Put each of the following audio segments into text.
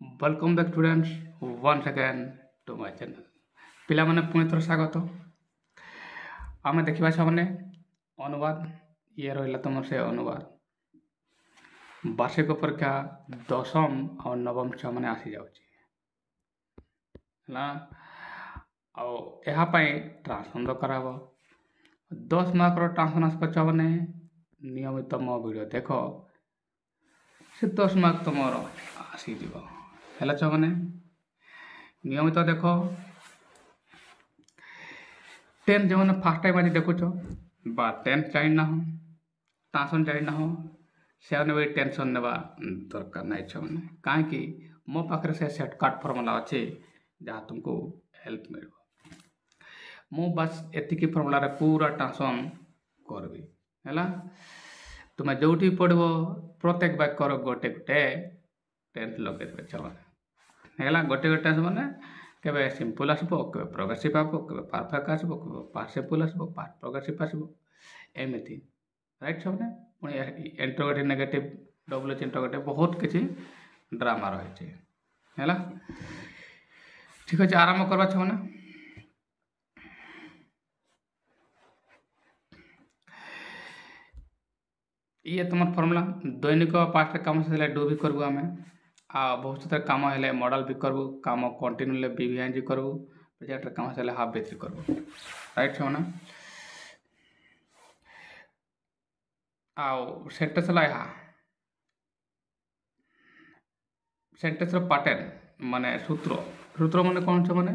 Welcome back students once again to my channel पिलामाने पुणी थर स्वागत आमे देखिबा छमने अनुवाद ये रहिला तुमर से अनुवाद वार्षिक परीक्षा दशम और नवम छमने आसी जाउची ना आ यहाँ ट्रांसफॉर्म तो कराब 10 मार्क ट्रांसफॉर्म आस छमने नियमित मो वीडियो देखो से 10 मार्क तुम आसी जीव है छमने नियमित देख 10 जो फास्ट टाइम आज देखुच बा 10 जाना हो ट्रांसफॉर्म जाना हो से भी टेंशन नेबा दरकार ना छमने कहीं मो पाखे से सर्टकट फर्मुला अच्छे जहाँ तुमको हेल्प मिल मु बस एतिकी फर्मुला पूरा ट्रांसफॉर्म करबी है तुम्हें जो पढ़ो प्रत्येक वाक्यर गोटे गोटे टेंस लगे छमने गोटे गोटे टेंस मैंने केबे सिंपल आसबो केबे प्रोग्रेसिव आबो केबे परफेक्ट आसबो केबे पार्टिसिपल आसबो प्रोग्रेसिव आसबो एमती राइट छमने पुणी इंट्रोगेटिव नेगेटिव डब्ल्यूएच इंट्रोगेटिव बहुत किसी ड्रामा रही है ठीक अच्छे आरंभ करवा छमने ये तुम फर्मुला दैनिक 5टा काम से डू भी करबू आम आ भविष्य काम है मॉडल भी करबू काम कंटिन्यू भी करबू प्रोजेक्ट काम से हाफ बेत्री करबू राइट छो ना आउ सेंटेंस यहाँ सेंटेंस पैटर्न माने सूत्र सूत्र माने कौन छो माने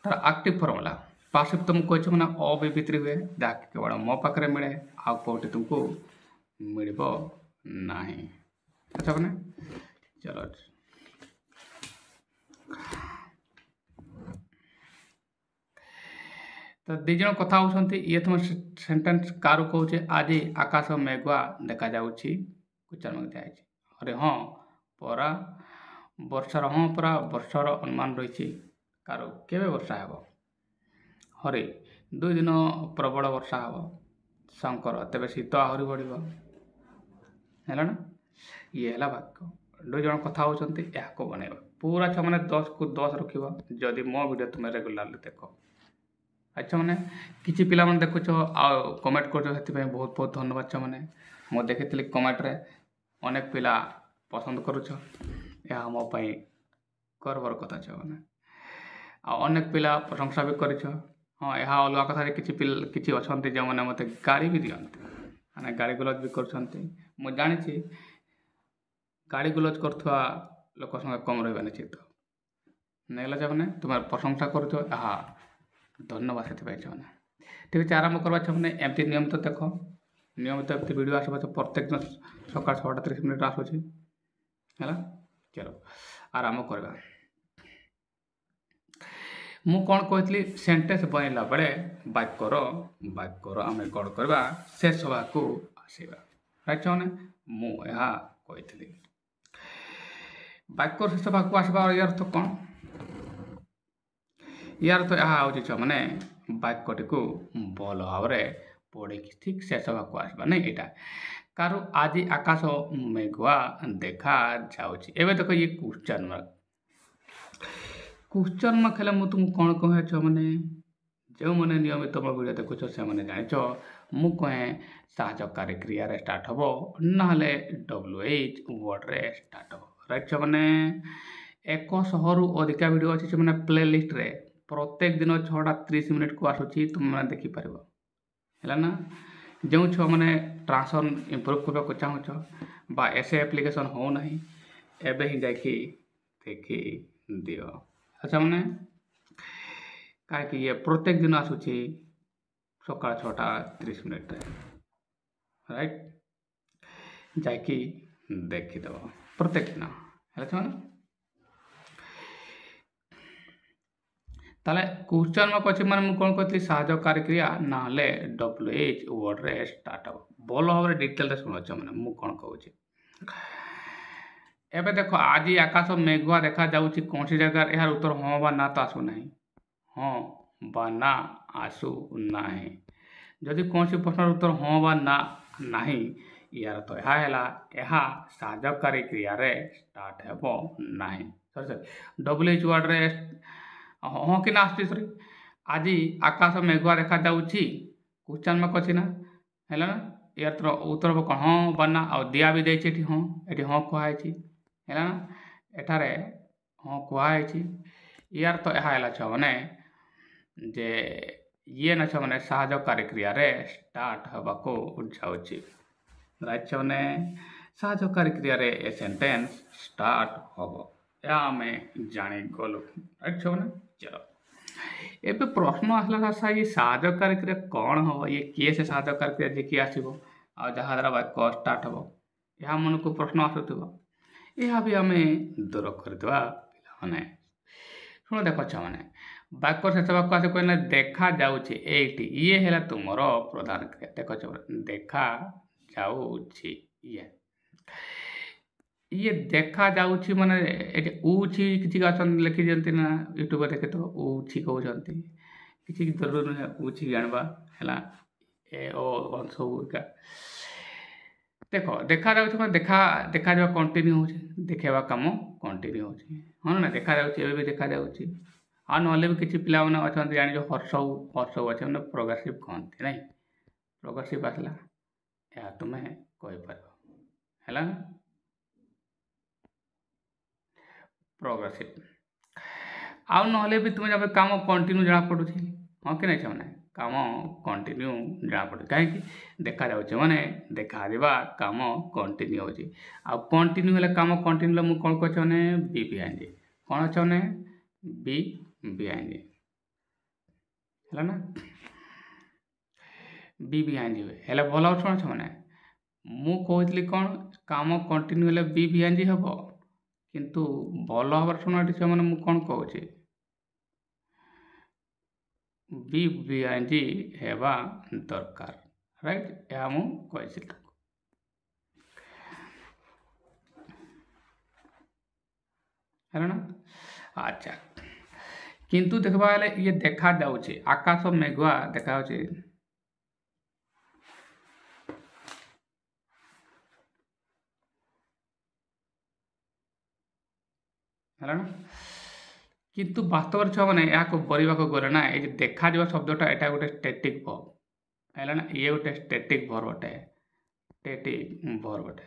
तार एक्टिव फर्मुला पासिव तुम कह मैंने अविभित्री हुए जहाँकि केवल मो पाखे मिले आउ कौटी तुमको मिल ना अच्छा मैंने चलो तो दी जन कथा होती ये तुम सेंटेंस कार कहे आज आकाश मेघुआ देखा क्वेश्चन मार्क दिखाई अरे हाँ परा वर्षार हाँ परा वर्षार अनुमान रही कार केवे वर्षा हे हरे 2 दिन प्रबल वर्षा हे शंकर तेरे शीत आहरी बढ़ है ना ये है वाक्य 2 जन कथा होती बनइब पूरा अच्छा मैंने 10 को 10 रख जदि मो वीडियो तुम रेगुलारली देख अच्छा मैंने किसी पिला मन देखुच कमेंट कर बहुत बहुत धन्यवाद छ मैंने मो देखी कमेंट रे अनेक पिला पसंद करुच यह मो पाई गर्वर कथा छ मैंने अनेक पिला प्रशंसा भी कर हाँ यह अलग कथा किसी अच्छा जो मैंने मत गाड़ी भी दिखती मैंने गाड़ी गुलज भी कर जानी गाड़ी गुलज कर लोक संगे कम रहा निश्चित नहीं मैंने तुम प्रशंसा कर धन्यवाद से मैंने ठीक अच्छे आरंभ करवा मैंने एमती नियमित देख नियमित एमती वीडियो आस प्रत्येक दिन सकाल 6टा 30 मिनट आसूँ है चलो आरंभ करवा मु कौन कहती सेंटेंस बनला बेले वाक्यर आम कौन करवा शेष सभा को आसवा राइट मैंने मुझे कही वाक्यर शेष सभा को आसवा यार तो कौन यार तो यह हूँ मैंने वाक्यटी को भल भाव पढ़ी ठीक शेष भाग को आसवा नहीं यहाँ कार आज आकाश मेघुआ देखा जाऊँगी एवं देख ये क्वेश्चन मार्क हेल्ले मुझे तुमको कौन कहे मैंने जो मैंने नियमित मो वीडियो देखुच से मैंने जाच मु कहे साहयकारी क्रिया स्टार्ट हम ना WH वर्ड रे स्टार्ट हम राइट मैंने 100 रु अधिका वीडियो अच्छी मैंने प्ले लिस्ट रे प्रत्येक दिन 6टा 30 मिनट को आसूँ तुम मैंने देखिपार है ना जो छुआ मैंने ट्रांसफॉर्म इम्प्रूव करने को चाहूँ बा ऐसे एप्लिकेशन हो ना एवं ही जाकि देखी दियो अच्छा मैंने कहीं ये प्रत्येक दिन आसूँ सका 6टा 30 मिनट राइट जाकि देखीदेव प्रत्येक दिन है मैंने ताले क्वेश्चन मार्क अच्छे मैंने कौन कहती साहयकारी क्रिया ना WH वर्ड रे स्टार्ट हम भल भाव डिटेल शुणुच मैंने मुझे कौन कहूँ एवं देख आज आकाश मेघुआ देखा जाऊँगी कौन सी जगह यार उत्तर हाँ बा ना तो आसू ना हाँ बा ना आसू ना जदि कौन सी प्रश्न उत्तर हाँ बा ना नहीं यार तो यह साहयकारी क्रिया रे स्टार्ट हेब ना सॉरी सॉरी WH वर्ड रे हाँ कि ना आसुची सॉरी आज आकाश मेघुआ देखा जाउची क्वेश्चन मार्क अछि ना हैला ना यार उत्तर हम कौन हाँ बना आ दिया भी देछि एठी हाँ कहै छी हैला ना एठारे हाँ कहै छी यार तो एहा हैला छ माने जे ये न छ माने साहाय्यकारी क्रिया रे स्टार्ट हबाको जाउची राइट छ माने साहाय्यकारी क्रिया रे ए सेंटेंस स्टार्ट हबो या आमे जानि गलु राइट छ माने चलो एबे प्रश्न आसला सा ये साहाय्यकारी क्रिया कौन हबो ये किए से साहाय्यकारी क्रिया जे कि आसीबो आ जहा द्वारा वाक्य स्टार्ट हबो या मन को प्रश्न आसुथिबो यह भी आमे दूर करदेवा पिलाने शुण देख छाने वाक्य शेष वाक्य आसे कहले देखा जाउछि एठी ये हैला तुमर प्रधान क्रिया देख छ देखा जाउछि ये देखा जाउछि माने एठी उछि किछि असन लिखि दियंती ना यूट्यूब देखे तो उछि कहउछंती किछि जरूर न उछि जानबा हैला ए ओ सब का देखो देखा जाउछि माने देखा जा कंटिन्यू होछि देखेबा काम कंटिन्यू होछि हां ना देखा जाउछि एबे भी देखा जाउछि आ नले भी किछि पिला माने अछंती जानि जो हर्ष अछि माने प्रोग्रेसिव कहंती नै प्रोग्रेसिव आसला या तुमे कहि परबो हैला ना प्रोग्रेसिव आउ नले भी तुम जब काम कंटिन्यू जना पड़ुछि हां कि नै छ माने काम कंटिन्यू जना पड़ु काहे कि देखा जाउछि माने देखा देबा काम कंटिन्यू होछि आ कंटिन्यू हेले काम कंटिन्यू मु कोन कहछ माने बी बिहाइंड कोन छ माने बी बिहाइंड हैला ना बी बिहाइंड हेले भलो छ माने मु कहतली कोन काम कंटिन्यू हेले बी बिहाइंड हबो किंतु भलो हबर सुनाटी छ माने मु कोन कहउछि बी बिहाइंड हेबा दरकार राइट या मु कहछि है ना अच्छा किंतु देखबा वाले ये देखा जाउछि आकाश मेघुआ देखा जाउछि है ना किंतु वास्तव छ माने या को बरिबा को गरे ना ए देखा जबा शब्दटा एटा गोटे स्टैटिक वर्ब हैला ना ये गोटे स्टैटिक वर्ब अटे स्टैटिक वर्ब अटे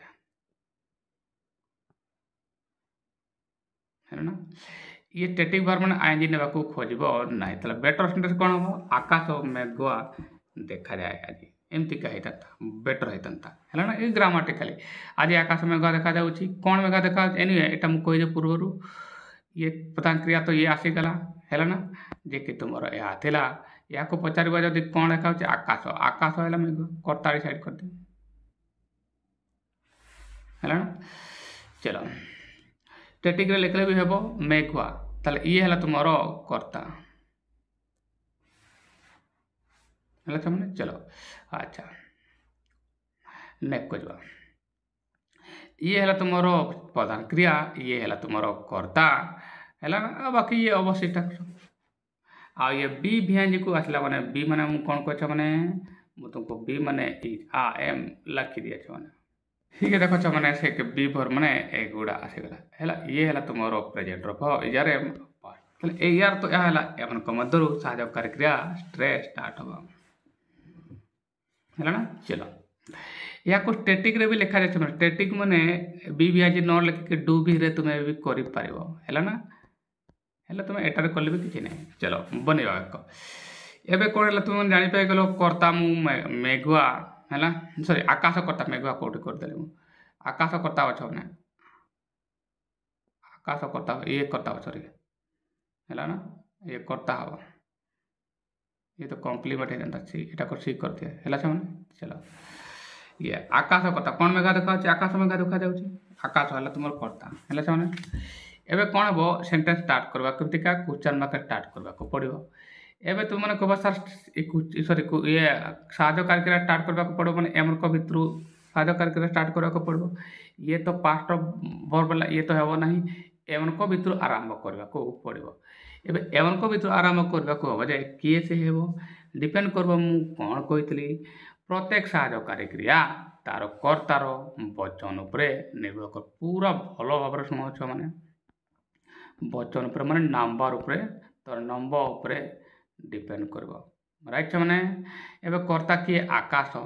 है ना ये स्टैटिक वर्ब माने आईएनजी नेबा को खोजबो नाही तले बेटर सेंटेंस कोन हो आकाश मेघुआ देखा जाय आज एमती कहिता बेटर हेतंता हैला ना ए ग्रामेटिकली आज आकाश मेघुआ देखा जाउछि कोन मेघुआ देखा एनीवे एटा मु कहि दे पूर्वरु ये प्रधान क्रिया तो ये आसी गला हैला ना जे कि तुमरो या थिला या को पचारबा जदी कोन देखा होछि आकाश आकाश हैला मेघ कर्ता साइड कर दे हैला ना चलो स्टैटिक रे लिखले भी हेबो मेघुआ ताले ये हैला तुमरो कर्ता हैला छ माने चलो अच्छा नेक को ये हैला तुमरो प्रधान क्रिया ये हैला तुमरो कर्ता हैला ना बाकी ये अवश्य आ ये बी बिहाइंड को आसला माने बी माने मु कोन कहछ माने मु तुमको बी माने इज आ एम लिखि दिया छ माने ठीक है देखो छ माने से के बी भर माने एगुडा आसे गला हैला ये हैला तुमरो प्रेजेंट रखो इजारे पास्ट तले ए यार तो या हैला एमन को मदरु साहाय्यकारी क्रिया स्ट्रेस स्टार्ट होबा हैला ना चलो या को स्टैटिक रे भी लिखा जाय छ स्टैटिक माने बी बिहाइंड न लिख के डू भी रे तुमे भी करि पारिबो हैला ना हैला तुमे एटारे करले भी किछि नै चलो बनेबा को एबे कोन हैला तुमे जानि पाइ गेलो कर्ता मु मेघुआ हैला सॉरी आकाश कर्ता मेघुआ कोठी कर देले मु आकाश कर्ता छ ना आकाश कर्ता ये कर्ता सॉरी हैला ना ये कर्ता हवा ये तो कॉम्प्लीमेंट है जनता सी एटा को ठीक कर दिया हैला छ माने चलो ये आकाश कर्ता कोन मेघा देखा छै आकाश मेघा देखा जाउछि आकाश हैला तुमर कर्ता हैला छ माने एबे कोन हबो सेंटेंस स्टार्ट करबा केमति का क्वेश्चन मार्क स्टार्ट करबा को पड़िबो एबे तुम माने कहबा सर सॉरी ये साहाय्यकारी क्रिया स्टार्ट करबा को पड़ो माने एमन को भितरु साहाय्यकारी क्रिया स्टार्ट करबा को पड़बो ये तो पास्ट वर्ब ये तो हेबो नाही एमन को भितरु आरंभ करबा को पड़बो एबे एमन को भितरु आरंभ करबा को हो जाय किए से हेबो डिपेंड करबो मु कोन कहितली प्रत्येक साहाय्यकारी क्रिया तार कर्तार वचन उपरे निर्भर कर पूरा भलो भाबरे सुनो छ माने वचन उपर माने नंबर उपरे तो नंबर उपरे डिपेंड करबो राइट छमाने एबे कर्ता किए आकाश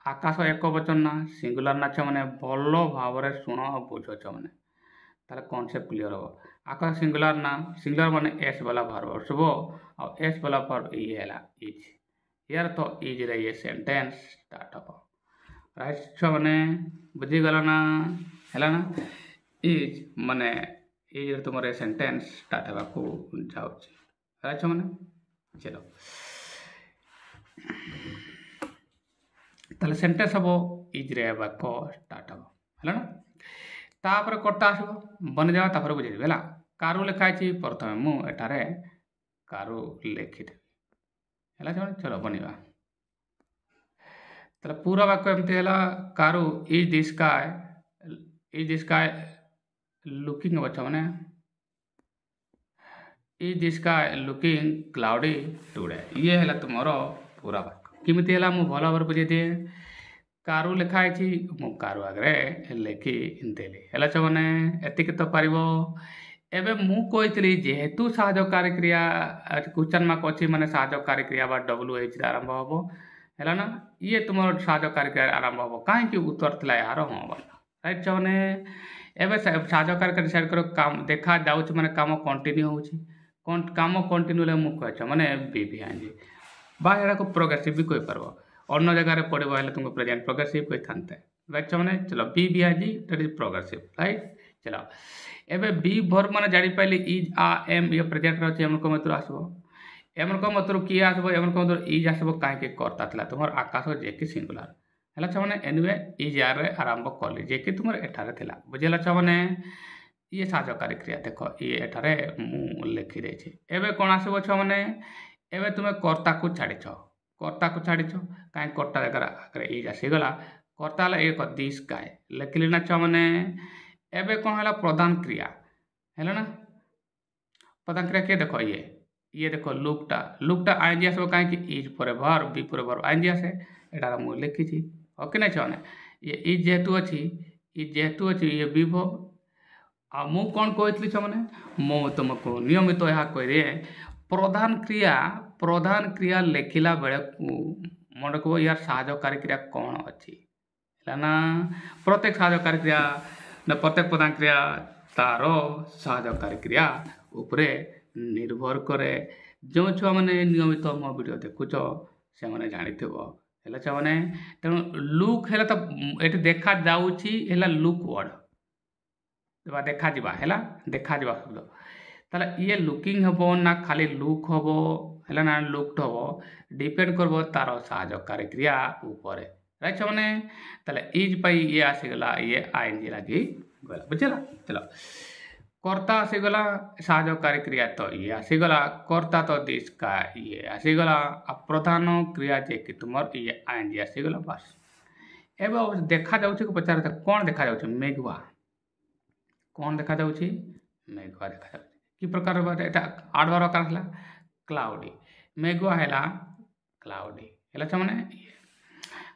आकाश एक वचन ना सिंगुलर ना छमाने भलो भावरे सुनो बुझो छमाने ताले कॉन्सेप्ट क्लियर हो आकाश सिंगुलर ना सिंगुलर माने एस वाला वर्ब सुबो और एस वाला वर्ब ई हैला इज यार तो इज रे ये सेंटेंस स्टार्ट हो राइट छमाने बुझी गला ना हैला ना इज माने इज रे तुमरे सेंटेंस स्टार्ट हेबा को जाउची राइट छमाने चलो ताले सेंटेंस हबो इज रे वाक्य स्टार्ट हबो हैला ना तापर कर्ता आसबो बन जावा तापर बुझे देबे हैला कारू लेखा अछि प्रथमे मु एटारे कारू लेखि देबी हैला चलो बनिबा ताले पूरा वाक्य एमते हैला कारू इज द स्काई लुकिंग हबो छमाने is the sky looking cloudy today ये हैला तुमरो पूरा वाक्य किमिति हैला मु भलो भाବରେ बुझे दिए कारू लेखा अछि मु कारू आगरे लेखि देली हैला छमाने एतिक तो पारिबो एबे मु कहितली जेहेतु साहाय्यकारी क्रिया क्वेश्चन मार्क अछि माने साहाय्यकारी क्रिया बा WH आरंभ हबो हैला ना ये तुमरो साहाय्यकारी क्रिया आरंभ हबो काहे कि उत्तर थिला यार हां वाला राइट छमाने एबे साहाय्यकारी क्रिया डिसाइड करो काम देखा जाउछ माने काम कंटिन्यू होउछि काम कंटिन्यू ले मु कहछ माने बीबीआईएनजी बा एरा को प्रोग्रेसिव भी कोइ परबो अन्य जगह रे पड़िबो हैले तुमको प्रेजेंट प्रोग्रेसिव कोइ थानते राइट छमाने चलो बीबीआईएनजी दैट इज प्रोग्रेसिव राइट चलो एबे बी वर्ब माने जानि पाइले इज आ एम ये प्रेजेंट रहछि हमन को मतलब आसबो एमन को मतलब की आसबो एमन को मतलब इज आसबो काहे के करता थिला तुमर आकाश जे कि सिंगुलर हैला छमाने एनीवे इज आर रे आरंभ करली जे कि तुमर एठारे थिला बुझिला छमाने ये साहाय्यकारी क्रिया देखो ये एठारे मु लिखि दै छी एबे कोन आसबो छमाने एबे तुमे कर्ता को छाडिछो काहे कर्ता जगह आगरे इज आसी गला कर्ता हला एक दिस गाय लिखली ना छमाने एबे कोन हला प्रधान क्रिया हैला ना प्रधान क्रिया के देखो ये देखो लुकटा आईएनजी आसबो काहे कि इज परे वर्ब बी परे वर्ब आईएनजी आसे एटा मु लिखि छी ओके नै छने ये इज जेहेतु अछि ये बी वर्ब आ मु कोन कहतली छमाने मु तुमको नियमित ଏହା कहि प्रधान क्रिया लेखिला बेले मन रखबो यार साहाय्यकारी क्रिया कोन अछि हैला ना प्रत्येक साहाय्यकारी क्रिया ना प्रत्येक प्रधान क्रिया तारो साहाय्यकारी क्रिया उपरे निर्भर करे जो छुआ माने नियमित मो वीडियो देखुछो से माने जानिथिबो हैला छुआ माने तेनु लुक हैला त एठी देखा जाउछि हैला लुक वर्ड देबा देखा जिबा हैला देखा जिबा शब्द ताले ये लुकिंग हबो ना खाली लुक हबो हैला ना लुक्ड हबो डिपेंड करबो तारो साहाय्यकारी क्रिया ऊपर राइट छमाने ताले इज पई ये आसी गला ये आईएनजी लागी गला बुझला चलो कर्ता आसी गला साहाय्यकारी क्रिया तो ये आसी गला कर्ता तो दिस का ये आसी गला अप्रधान क्रिया जे कि तुमर ये आईएनजी आसी गला बस एबे देखा जाउछि को पचार कोन देखा जाउछि मेघवा कोन देखा जाउछि मेघवा देखा जाउछि कि प्रकार एटा आठ बार आकार हला क्लाउडी मेघवा हैला क्लाउडी हैला छमाने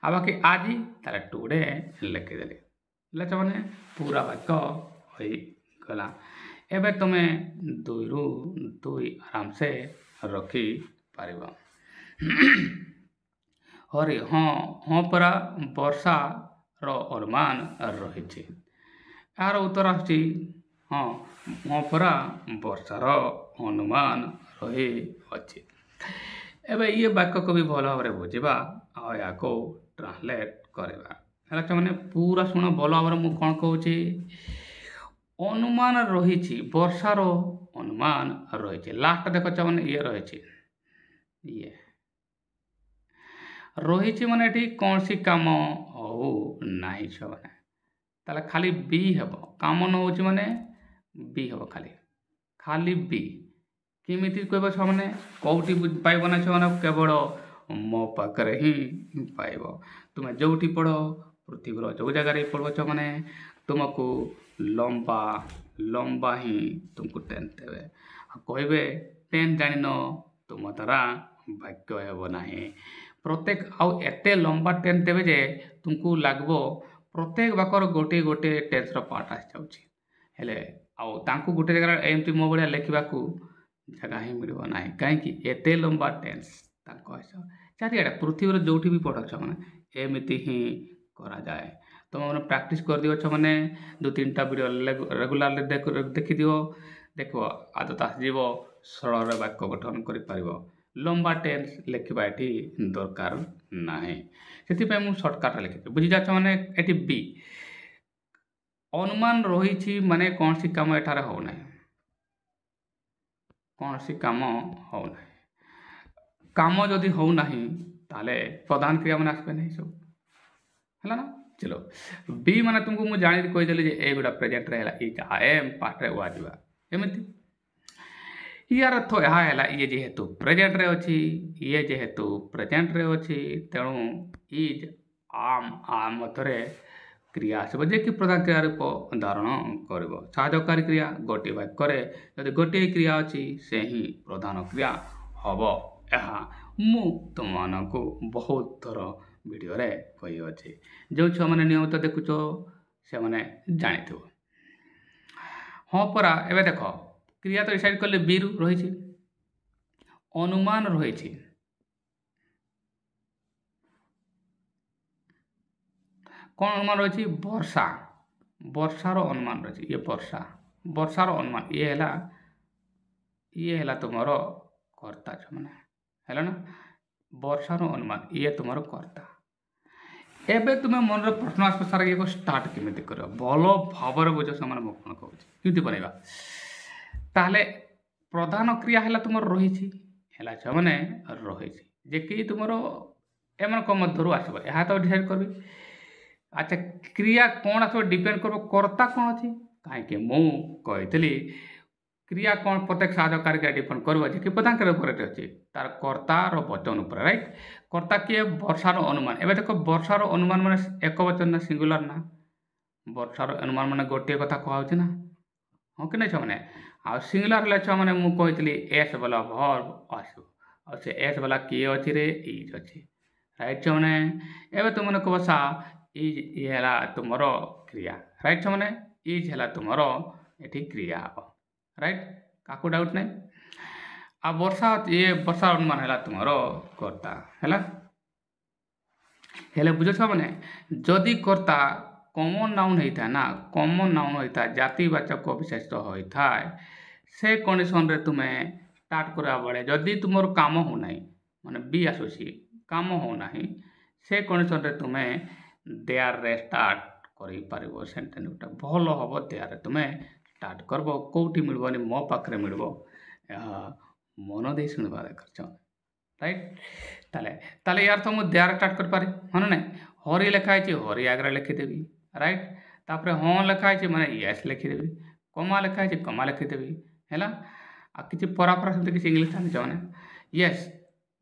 अब कि आजी तारे टुडे लिखि देली हैला छमाने पूरा वाक्य होई गला एबे तुमे दुई रु दुई आराम से रखी पारिबो हरि हाँ परा वर्षा रो अनुमान रहिछि यार उत्तर आछि हाँ परा वर्षार अनुमान रही अछि एबे ये वाक्य को भी भल भाव बुझा आ या को ट्रांसलेट करवा है मैंने पूरा शुण भल भाव मु कौन कहूँ अनुमान रही वर्षार अनुमान रही लास्ट देख मैंने ये रही ये रही माने ये कौन सी काम हो ना मैंने खाली बी हम काम न हो माने बी हम खाली बी किमिति कहब छने कौटी पाइब ना छने केवल मो पाखे ही पाइब तुम्हें जोटी पढ़ पृथ्वीर जो जगार पढ़ो छने तुमको लंबा लंबा ही तुमको टेन देवे कहे टेन जान तुम द्वारा भाग्य हेब ना प्रत्येक आउ एते लंबा टेन देवे जे तुमको लगब प्रत्येक बाकर गोटे गोटे टेन्स पार्ट आसी जाऊँगी हेले ଆଉ ତାଙ୍କୁ ଗୋଟେ ଜାଗାରେ ଏମିତି ମୋ ଭଳିଆ ଲେଖିବାକୁ ଜାଗା ହିଁ ମିଳିବ ନାହିଁ। କାହିଁକି? ଏତେ ଲମ୍ବା ଟେନ୍ସ ତାଙ୍କ ହିସାବ ଚାରିଆଡ଼େ ପୃଥିବୀରେ ଯୋଉଠି ବି ପଢ଼ ଛୁଆମାନେ ଏମିତି ହିଁ କରାଯାଏ। ତୁମେମାନେ ପ୍ରାକ୍ଟିସ୍ କରିଦିଅ ଛୁଆମାନେ 2-3ଟା ଭିଡ଼ିଓ ରେଗୁଲାରଲି ଦେଖିଦିଅ, ଦେଖିବ ଆଦତ ଆସିଯିବ, ସରଳରେ ବାକ୍ୟ ଗଠନ କରିପାରିବ। ଲମ୍ବା ଟେନ୍ସ ଲେଖିବା ଏଠି ଦରକାର ନାହିଁ। ସେଥିପାଇଁ ମୁଁ ସର୍ଟକଟ୍ରେ ଲେଖିଛି। ବୁଝିଯାଉଛ ମାନେ ଏଠି ବି ଅନୁମାନ ରହିଛି ମାନେ କୌଣସି କାମ ଏଠାରେ ହେଉନାହିଁ। କୌଣସି କାମ ହେଉନାହିଁ। କାମ ଯଦି ହେଉନାହିଁ ତାହେଲେ ପ୍ରଧାନ କ୍ରିୟା ମାନେ ଆସିବେ ନାହିଁ ସବୁ। ହେଲା ନା? ଚलो ବି ମାନେ ତୁମକୁ ମୁଁ ଜାଣିକି କହିଦେଲି ଯେ ଏଗୁଡ଼ା ପ୍ରେଜେଣ୍ଟରେ ହେଲା ଇଜ୍ ଆଇ ଏମ୍, ପାଷ୍ଟରେ ୱାଜିବା ଏମିତି। ইয়ার অর্থ ଏହା ହେଲା ଇଏ ଯେହେତୁ ପ୍ରେଜେଣ୍ଟରେ ଅଛି, ଇଏ ଯେହେତୁ ପ୍ରେଜେଣ୍ଟରେ ଅଛି, ତେଣୁ ଇଜ୍ ଆ ମଧ୍ୟରେ କ୍ରିୟା ଆସିବ ଯେ କି ପ୍ରଧାନ କ୍ରିୟା ରୂପ ଧାରଣ କରିବ। ସାହାଯ୍ୟକାରୀ କ୍ରିୟା ଗୋଟିଏ ବାକ୍ୟରେ ଯଦି ଗୋଟିଏ କ୍ରିୟା ଅଛି ସେ ହିଁ ପ୍ରଧାନ କ୍ରିୟା ହେବ। ଏହା ମୁଁ ତୁମମାନଙ୍କୁ ବହୁତ ଥର ଭିଡ଼ିଓରେ କହିଅଛି। ଯେଉଁ ଛୁଆମାନେ ନିୟମିତ ଦେଖୁଛ ସେମାନେ ଜାଣିଥିବ। ହଁ ପରା ଏବେ ଦେଖ କ୍ରିୟା ତ ଡିସାଇଡ୍ କଲେ ବିରୁ ରହିଛି, ଅନୁମାନ ରହିଛି। କ'ଣ ଅନୁମାନ ରହିଛି? ବର୍ଷା, ବର୍ଷାର ଅନୁମାନ ରହିଛି। ଇଏ ବର୍ଷାର ଅନୁମାନ ଇଏ ହେଲା ତୁମର କର୍ତ୍ତା ଛୁଆମାନେ ହେଲା ନା? ବର୍ଷାର ଅନୁମାନ ଇଏ ତୁମର କର୍ତ୍ତା। ଏବେ ତୁମେ ମନରେ ପ୍ରଶ୍ନ ଆସିବ ସାର୍ ଇଏକୁ ଷ୍ଟାର୍ଟ କେମିତି କରିବ? ଭଲ ଭାବରେ ବୁଝ ସେମାନେ ମୁଁ କ'ଣ କହୁଛି କେମିତି ବନେଇବା। ତାହେଲେ ପ୍ରଧାନ କ୍ରିୟା ହେଲା ତୁମର ରହିଛି, ହେଲା ଛୁଆମାନେ ରହିଛି ଯେ କି ତୁମର ଏମାନଙ୍କ ମଧ୍ୟରୁ ଆସିବ, ଏହା ତ ଡିସାଇଡ୍ କରିବି। ଆଚ୍ଛା କ୍ରିୟା କ'ଣ ଆସିବ ଡିପେଣ୍ଡ କରିବ କର୍ତ୍ତା କ'ଣ ଅଛି। କାହିଁକି ମୁଁ କହିଥିଲି କ୍ରିୟା କ'ଣ ପ୍ରତ୍ୟେକ ସାହାଯ୍ୟକାରୀ କ୍ରିୟା ଡିପେଣ୍ଡ କରିବ ଯେ କି ପ୍ରଧାନ କ୍ରିୟା ଉପରେ ଅଛି ତାର କର୍ତ୍ତାର ବଚନ ଉପରେ, ରାଇଟ୍? କର୍ତ୍ତା କିଏ? ବର୍ଷାର ଅନୁମାନ। ଏବେ ଦେଖ ବର୍ଷାର ଅନୁମାନ ମାନେ ଏକ ବଚନ ନା ସିଙ୍ଗୁଲାର ନା? ବର୍ଷାର ଅନୁମାନ ମାନେ ଗୋଟିଏ କଥା କୁହାହେଉଛି ନା? ହଁ କି ନାହିଁ ଛୁଆମାନେ? ଆଉ ସିଙ୍ଗୁଲାର ହେଲେ ଛୁଆମାନେ ମୁଁ କହିଥିଲି ଏସ୍ ବାଲା ଭର୍ବ ଆସିବ, ଆଉ ସେ ଏସ୍ ବାଲା କିଏ ଅଛି ରେ? ଇଜ୍ ଅଛି, ରାଇଟ୍ ଛୁଆମାନେ? ଏବେ ତୁମମାନେ କହିବ ସା ଇଜ୍ ହେଲା ତୁମର କ୍ରିୟା, ରାଇଟ୍ ଛୁଆମାନେ? ଇଜ୍ ହେଲା ତୁମର ଏଠି କ୍ରିୟା ହେବ, ରାଇଟ୍? କାହାକୁ ଡାଉଟ୍ ନାହିଁ। ଆଉ ବର୍ଷା ଅନୁମାନ ହେଲା ତୁମର କର୍ତ୍ତା ହେଲା। ହେଲେ ବୁଝ ଛୁଆମାନେ ଯଦି କର୍ତ୍ତା କମନ୍ ନାଉନ୍ ହେଇଥାଏ ନା, କମନ୍ ନାଉନ୍ ହୋଇଥାଏ, ଜାତିବାଚକ ବିଶେଷ ହୋଇଥାଏ, ସେ କଣ୍ଡିସନରେ ତୁମେ ଷ୍ଟାର୍ଟ କରିବା ବେଳେ ଯଦି ତୁମର କାମ ହେଉନାହିଁ ମାନେ ବି ଆସୁଛି କାମ ହେଉନାହିଁ, ସେ କଣ୍ଡିସନରେ ତୁମେ ଦେୟାରରେ ଷ୍ଟାର୍ଟ କରିପାରିବ। ସେଣ୍ଟେନ୍ସଟା ଭଲ ହେବ ଦେୟାରରେ ତୁମେ ଷ୍ଟାର୍ଟ କରିବ। କେଉଁଠି ମିଳିବନି, ମୋ ପାଖରେ ମିଳିବ। ଏହା ମନ ଦେଇ ଶୁଣିବା ଦରକାର, ରାଇଟ୍? ତାହେଲେ ୟାର ତ ମୁଁ ଦେୟାର ଷ୍ଟାର୍ଟ କରିପାରେ, ହଁ ନା ନାହିଁ? ହରି ଲେଖା ହେଇଛି, ହରି ଆଗରେ ଲେଖିଦେବି, ରାଇଟ୍? ତାପରେ ହଁ ଲେଖା ହେଇଛି ମାନେ ୟେସ୍ ଲେଖିଦେବି, କମା ଲେଖା ହେଇଛି କମା ଲେଖିଦେବି, ହେଲା? ଆଉ କିଛି ପରାପରା ସେମିତି କିଛି ଇଂଲିଶ ଜାଣିଛ ମାନେ ୟେସ୍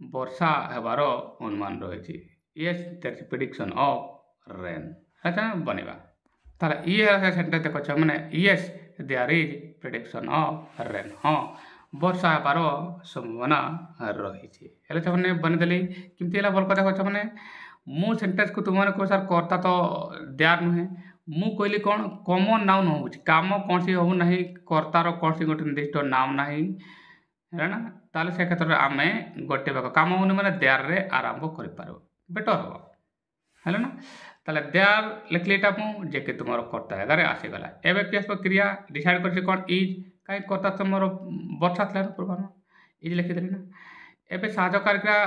ବର୍ଷା ହେବାର ଅନୁମାନ ରହିଛି, yes there is prediction of rain. ଆଚ୍ଛା ବନେଇବା ତାହେଲେ ଇଏ ସେଣ୍ଟେନ୍ସ ଦେଖ ମାନେ yes there is prediction of rain, ହଁ ବର୍ଷା ହେବାର ସମ୍ଭାବନା ରହିଛି। ହେଲେ ସେମାନେ ବନେଇଦେଲି। କେମିତି ହେଲା ଭଲ କଥା କହୁଛ ମାନେ ମୁଁ ସେଣ୍ଟେନ୍ସକୁ ତୁମମାନେ କହ ସାର୍ କର୍ତ୍ତା ତ ଦେୟାର ନୁହେଁ, ମୁଁ କହିଲି କ'ଣ କମନ୍ ନାଉନ୍ ହେଉଛି, କାମ କୌଣସି ହେଉନାହିଁ, କର୍ତ୍ତାର କୌଣସି ଗୋଟେ ନିର୍ଦ୍ଦିଷ୍ଟ ନାମ ନାହିଁ, ହେଲା ନା? ତାହେଲେ ସେ କ୍ଷେତ୍ରରେ ଆମେ ଗୋଟେ ବାକ୍ୟ କାମ ହେଉନି ମାନେ ଦେୟାରରେ ଆରମ୍ଭ କରିପାରିବ, ବେଟର୍ ହେବ, ହେଲା ନା? ତାହେଲେ ଦେୟାର ଲେଖିଲି ଏଇଟା ମୁଁ ଯେ କି ତୁମର କର୍ତ୍ତା ଜାଗାରେ ଆସିଗଲା। ଏବେ କି ଆସିବ କ୍ରିୟା ଡିସାଇଡ୍ କରିଛି କ'ଣ ଇଜ୍, କାହିଁକି କର୍ତ୍ତା ତୁମର ବର୍ଷା ଥିଲା ନା ପୂର୍ବାହ୍ନ, ଇଜ୍ ଲେଖିଦେଲି ନା। ଏବେ ସାହାଯ୍ୟକାରୀ କ୍ରିୟା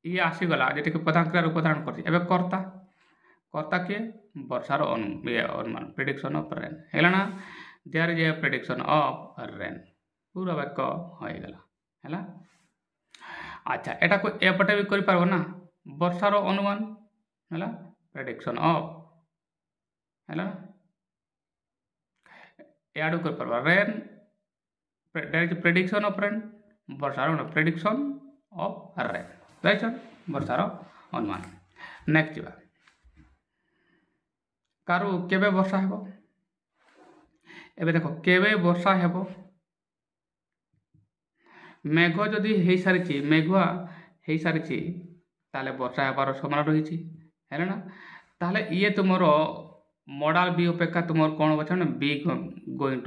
ଇଏ ଆସିଗଲା ଯେଟିକି ପ୍ରଧାନ କ୍ରିୟା ରୂପ ଧାରଣ କରିଛି। ଏବେ କର୍ତ୍ତା କିଏ? ବର୍ଷାର ଅନୁମାନ ପ୍ରେଡିକ୍ସନ୍ ଅଫ୍ ରେନ୍, ହେଲା ନା? There is a prediction of rain, ପୁରା ବାକ୍ୟ ହୋଇଗଲା, ହେଲା? ଆଚ୍ଛା ଏଟାକୁ ଏପଟେ ବି କରିପାରିବ ନା, ବର୍ଷାର ଅନୁମାନ ହେଲା ପ୍ରେଡିକ୍ସନ୍ ଅଫ୍, ହେଲା? ଏଆଡ଼ୁ କରିପାରିବା rain there is prediction of rain, ବର୍ଷାର ପ୍ରେଡିକ୍ସନ୍ ଅଫ୍ ରେନ୍, ରାଇଟ୍? ବର୍ଷାର ଅନୁମାନ। ନେକ୍ସଟ ଯିବା କାରୁ କେବେ ବର୍ଷା ହେବ। ଏବେ ଦେଖ କେବେ ବର୍ଷା ହେବ, ମେଘ ଯଦି ହେଇସାରିଛି, ମେଘୁଆ ହେଇସାରିଛି ତାହେଲେ ବର୍ଷା ହେବାର ସମ୍ଭାବନା ରହିଛି, ହେଲା ନା? ତାହେଲେ ଇଏ ତୁମର मॉडल बी अपेक्षा तुम कौन हो ना be going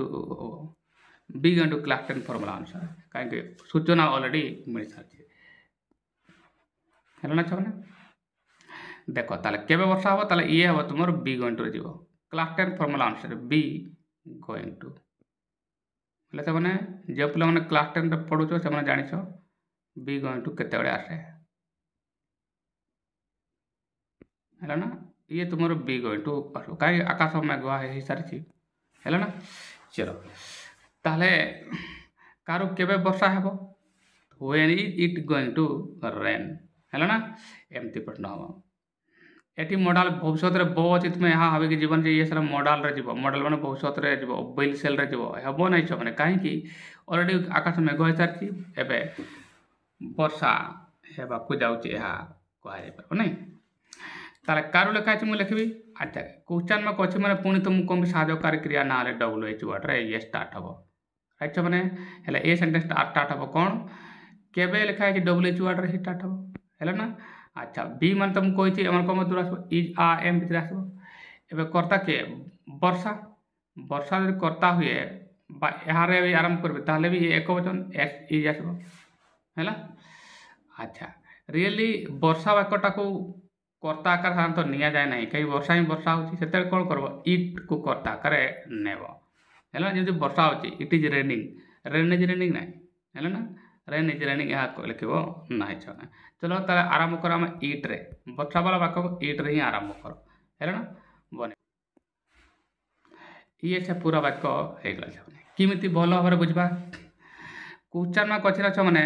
to class 10 formula अनुसार कहीं सूचना ऑलरेडी मिल सारी है ना छुआ देख ताले केबे वर्षा हम ताले ये हम तुम बी गोइंग टू जीव क्लास 10 फॉर्मूला अनुसार बी गोइंग टू हेल्ले से जो पे क्लास 10 पढ़ुच से जाच बी गोइंग टू केते आसे है ना ये तुम बी गोइंग टू कहीं आकाश मेघुआ हो सारी है ना चलो ताहले कार केबे वर्षा हेब when it going to rain है ना एमती प्रश्न हम एटी मॉडल भविष्य बो अच्छी तुम यहाँ भाव कि जीवन ये सारा मॉडल रे जीव मॉडल मैंने भविष्य जीव बिल सेल रे जीव हम नहीं छो मैंने कहीं ऑलरेडी आकाश मेघ हो सारी एवं वर्षा हेबाकू जाऊँगी कह नहीं ताले कार लिखा है मुझे लिखी अच्छा क्वेश्चन में अच्छे मैंने पुणी तुमको भी साहयकारी क्रिया ना WH वर्ड रे ये स्टार्ट हम राइट मैंने हेल्ले ए सेंटेंस स्टार्ट हम कौन केबे लिखा है WH वर्ड रे स्टार्ट हम है ना अच्छा बी मान तुमको कही कम दूर आस इज आ एम भितर आस कर्ता किए वर्षा वर्षा जो कर्ता हुए यार भी आरंभ करेंगे ताहले भी एक वचन एस इज आस है अच्छा रियली वर्षा वाक्यटा को कर्ता आकार साधारणतः नि जाए ना कहीं वर्षा ही वर्षा होती कौन कर इट को कर्ता आकार नेब है जमी वर्षा हो it is raining rain is raining ना है ना रेन इज रेनिंग यहाँ लिख ना छा चलो ताले आरंभ कर आम इट रे वर्षा वाला वाक्य इट रे ही आरंभ कर है ना बने ये से पूरा वाक्य हो गला किमिति भल भाव बुझा क्वेश्चन मार्क अच्छी ना मैंने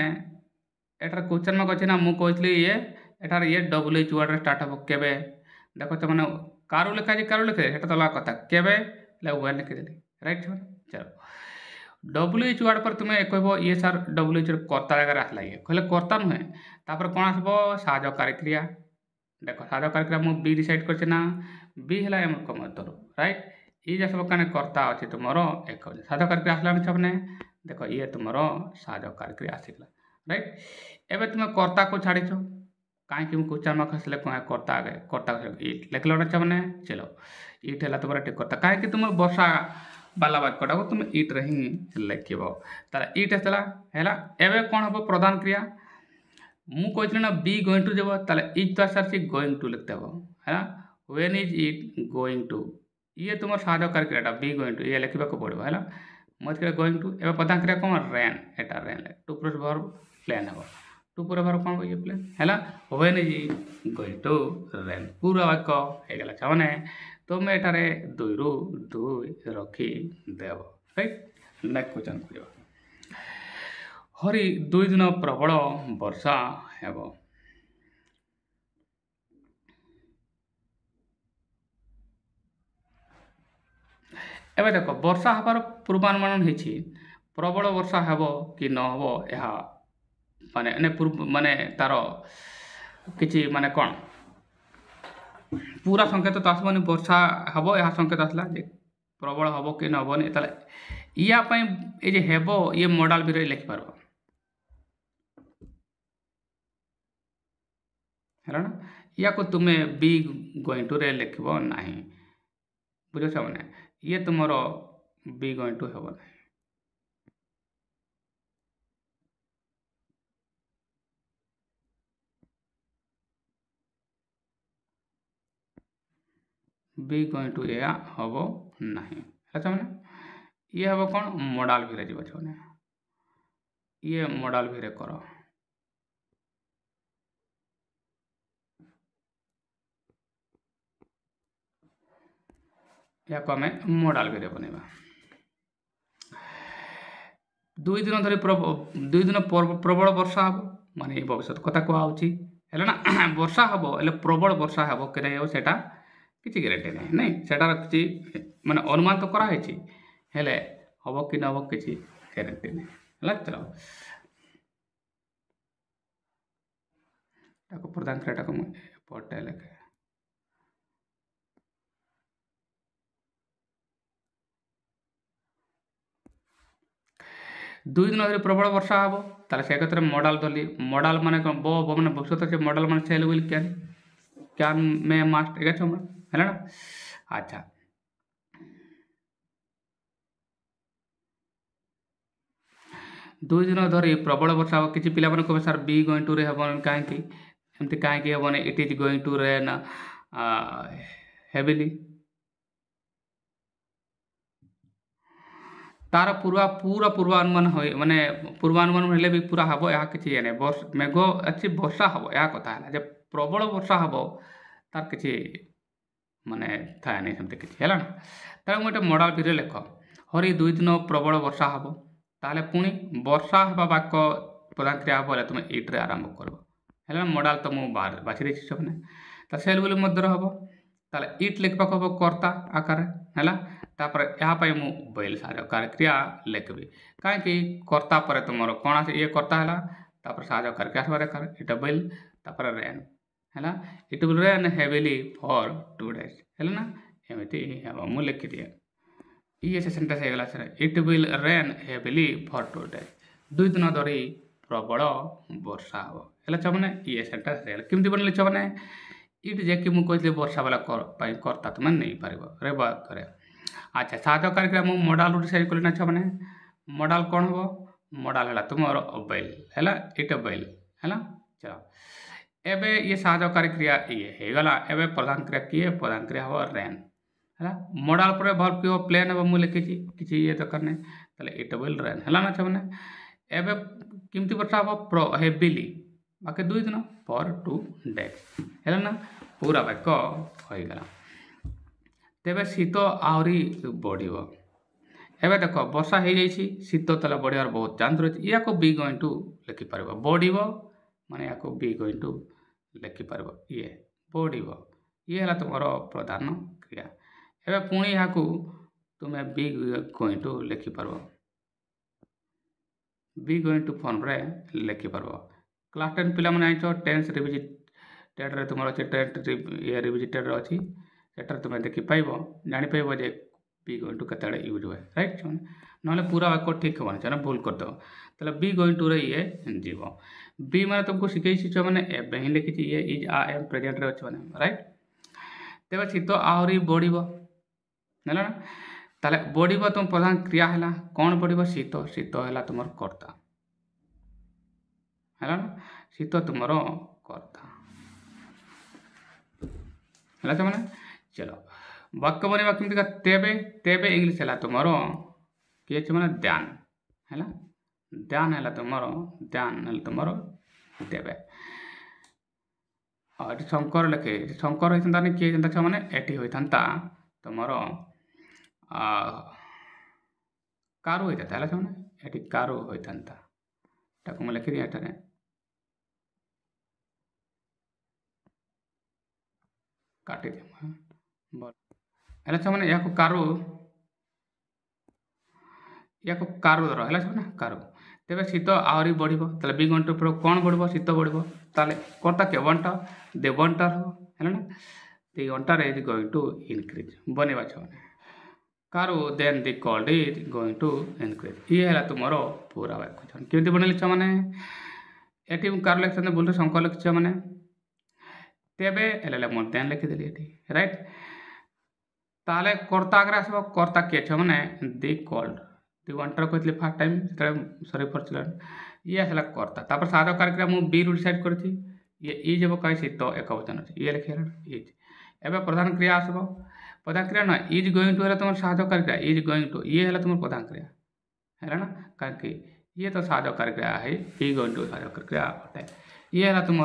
एटार क्वेश्चन मार्क अच्छी ना मुझे ये एटार ये WH वर्ड रे स्टार्ट हम केबे देखो तो मैंने कार लिखा है कार लिखे तो अलग कथा केबे व्हेन लिखिदेली राइट चलो WH वर्ड पर तुम्हें कह ये सार WH कर्ता जगह आसला ये कहले कर्ता नुहे तापर कौन आसब साहयकारी क्रिया देख साहयकारी क्रिया मुझे बी डिसाइड कर बी है एम कमर राइट ये आसब कहीं कर्ता अच्छी तुम एक साहयकारी क्रिया आसला छे देख ये तुम साहयकारी क्रिया आसगला राइट एवं तुम्हें कर्ता को छाड़ीच कहीं क्वेश्चन मार्क आसले कौन कर्ता आगे कर्ता इट लिखल ना मैंने चलो इट है तुम्हारा ठीक कर्ता कहीं तुम वर्षा बाला वाक्यटा को तुम इट रे ही लिख इट आसला है एवं कौन हम प्रधान क्रिया मुझे कही ना बी गोइंग टू जब इज तो आस सारी गोइंग टू लिखते है when is it going to ये तुम साहयकारी क्रियाटा बी गोइंग टू ये लिखा पड़ो है मुझे गोइंग टू एवं प्रधान क्रिया कौन रेन एटा रेन टू प्लस वर्ब प्लेन हम टू पूरा भार कौन ये प्लेन है when is it going to rain पूरा वाक्य हो गला मैंने तुम एठारे 2 रू 2 रखी देव राइट नेक्स्ट क्वेश्चन कर हरि 2 दिन प्रबल वर्षा हेब एवं देख वर्षा हबार पूर्वानुमान होती प्रबल वर्षा हेब कि न हेब यह माने माने तार कि माने कौन पूरा संकेत तो आसबनी वर्षा हम यह संकेत आसला प्रबल हम कि नबनी यापाई ये हेब ये मॉडल भी लिखिपार है ना या को तुम्हें बी गोइंग टू रे लिख ना बुझे मैंने ये तुम बी गोइंग टू हेब ना बी गोइंग टू या हम ना अच्छा मैंने ये हम कौन मॉडल भी जी ये मॉडल भी कर या को आम मॉडल भी बनवा 2 दिन धरी 2 दिन प्रबल वर्षा हम माने भविष्य कथा कहुच्छी है ना वर्षा हम प्रबल वर्षा हम कि किसी ग्यारंटी नहीं सेटार किसी माने अनुमान तो कराई हेले हम कि ना हम किसी ग्यारंटी नहीं है चलो प्रधान क्रियाटा को पटे लिखे 2 दिन धरी प्रबल वर्षा हम ताले से क्षेत्र में मॉडल धरली मॉडल माने बो मैंने भविष्य से मॉडल माने सेल विल कैन में मास्ट एक है ना अच्छा 2 दिन धरी प्रबल वर्षा हम किसी पिला कहबे सर बी गोइंग टू रे हेबन काहेकि एमती काहेकि हेबन it is going to rain heavily तार पूरा पूर्वानुमान हो माने पूर्वानुमान हेले भी पूरा हबो या किछि एने मेघ अच्छी वर्षा हबो या कथा है जे प्रबल वर्षा हबो तार किछि माने थाए नहीं सेमते किछि हैला तार मोटे मॉडल फिरे लेख हरि 2 दिन प्रबल वर्षा हबो ताले पुणी वर्षा हबा वाक्य प्रधान क्रिया हबो तुम इट रे आरंभ करबो हैला मॉडल तो मु बाछि देछि सबने त सेल बोले मध्य हबो ताले इट लिखबा हबो कर्ता आकार हैला तापर यहाँ पर मु बैल साहाय्यकारी क्रिया लिखबी कहीं कर्ता पर तुम कौन आस ये कर्ता है तापर साहाय्यकारी क्रिया आसवा दरकार इट बैल तापर रेन है it will rain heavily for 2 days है ना एमती हम मु लिखी दिए ये से सेंटेंस है गला sir it will rain heavily for 2 days 2 दिन धरी प्रबल वर्षा हो है छमने ये सेंटेंस है केमती बनले छमने इट जे कि मु कहले वर्षा वाला कर्ता तुम नहीं पारिबो रे बात करे अच्छा साहाय्यकारी क्रिया मु मॉडल डिसाइड करना छमने मॉडल कौन हो मॉडल है तुम बैल है इट बैल है चलो एबे ये साहाय्यकारी क्रिया ये है गला एबे प्रधान क्रिया किए प्रधान क्रिया हो रेन है मॉडल पर वर्ब की प्लेन है मु लिखी किछि ये तो करने तले इट बैल रेन है ना छमने एबे किमती वर्षा हो हेविली बाकी 2 दिन फॉर 2 days है ना पूरा वाक्य हो गला तेबे शीत आहरी बढ़िबो एबे देखो वर्षा हो जाइछि शीत तले बढ़ियार बहुत चांस रही या को बी गोइंग टू लिखि परबो बढ़िबो माने या को बी गोइंग टू लिखि परबो ये बढ़िबो ये हला तुमरो प्रधान क्रिया एबे पुणी या को तुमे बी गोइंग टू लिखि परबो बी गोइंग टू फॉर्म रे लिखि परबो क्लास 10 पिला माने आइछो टेंस रिविजिटेड रे तुमरो छै टेंस ये रिविजिटेड रे अछि एटर तुम देखि पाइब जानी पाइब जे बी गोइंग टू केते यूज हुए राइट ना पूरा वाक्य ठीक होना चाहिए भूल कर दो ताले बी गोइंग टू रे ये जीव बी माने तुमको शिखई छ माने एबे ही लिखि ये इज आ एम प्रेजेंट रे छ माने राइट तेबे शीत आहरी बढ़िबो हैला ताले बढ़िबो तुम प्रधान क्रिया हैला कोन बढ़िबो शीत शीत हैला तुमर कर्ता हैला शीत तुमर कर्ता हैला छ माने चलो वाक्य बनवा केमती तेबे तेबे इंग्लिश है तुम किए माने ध्यान है ध्यान है तुम तेबे और शंकर लिखे शंकर होता किए जनता मैंने एटी होता तुम कारु होता है एटी कारु होता मुझे लिखी दी एटे काटी दी है मैंने या कारु धर है कारु तेरे शीत आहरी बढ़ो ताले बी गोइंग टू कौन बढ़ो शीत बढ़ो ताले कर्ता के वंटर दे वंटर है ना the winter is going to increase बनेवा छने कारु then the cold is going to increase ये है तुम पूरा वाक्य छन केमती बनेली छ माने एटी कारु लिखछन बोलते शंकर लिखछ माने तेबे एले मोर देन लिखि देली एटी राइट ताले कर्ता आगे आसब कर्ता किए छ माने दी कोल्ड दी वंटर कहते fast time sorry for children ये आसला कर्ता तापर साहाय्यकारी क्रिया मु बी डिसाइड करछि ये इज जब कहीं शीत एक वचन अछि ये लिखे इज एबे प्रधान क्रिया आसब प्रधान क्रिया ना इज गोइंग टू है तुम साहाय्यकारी क्रिया इज गोइंग टू ये है तुम प्रधान क्रिया है ना कहीं ये तो साहाय्यकारी क्रिया है बी गोइंग टू साहाय्यकारी क्रिया अटे ये है तुम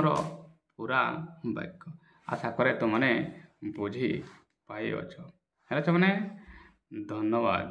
पूरा वाक्य आशा करे तुमने बुझी पाई अच्छ है मैंने धन्यवाद।